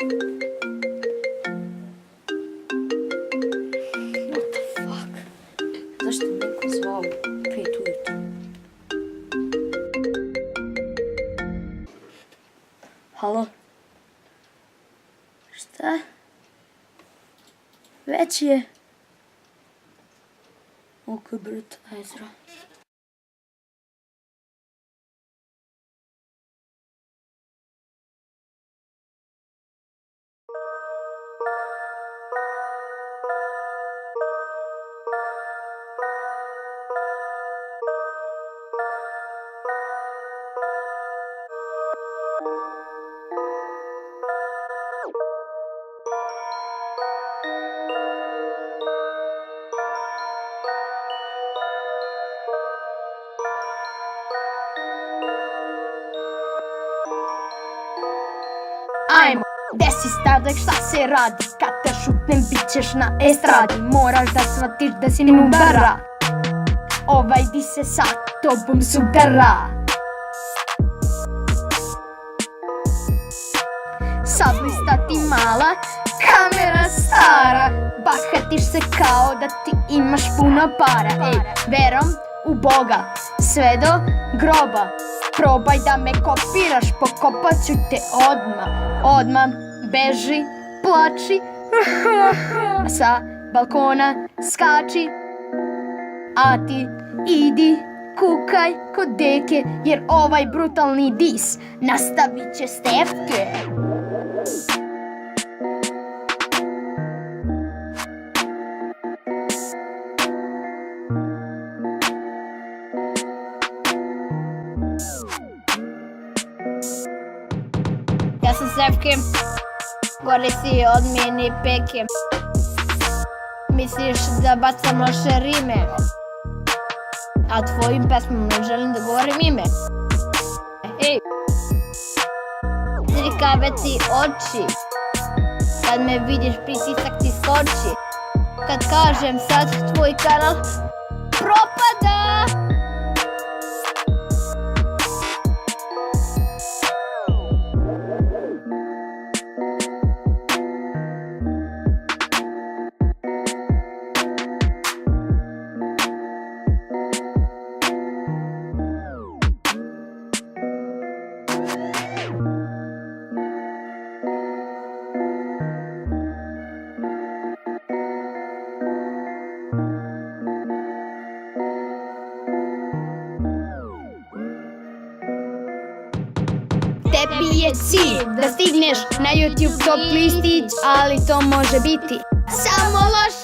What the fuck? Zašto me neko zvao u 5 ujutru? Halo? Šta? Već je. Ok, brut, Ezra. Ajmo, desi stavljak šta se radi, kad te šutnem bit ćeš na estradi. Moraš da shvatiš da si nubara, ovaj di se sa tobom sudara. Sablista ti mala, kamera stara, bahatiš se kao da ti imaš puno para. Ej, verom u Boga, sve do groba, probaj da me kopiraš, pokopat ću te odmah, beži, plači, sa balkona skači, a ti idi, kukaj kod deke, jer ovaj brutalni dis nastavit će Stefke. Ja sam Stefke, gore si od mene peke. Misliš da bacam loše rime, a tvojim pesmom ne želim da govorim ime. Ej, zrikave ti oči, kad me vidiš pritisak ti skoči. Kad kažem sad tvoj kanal propada. Tebi je cilj da stigneš na YouTube top listić, ali to može biti samo loš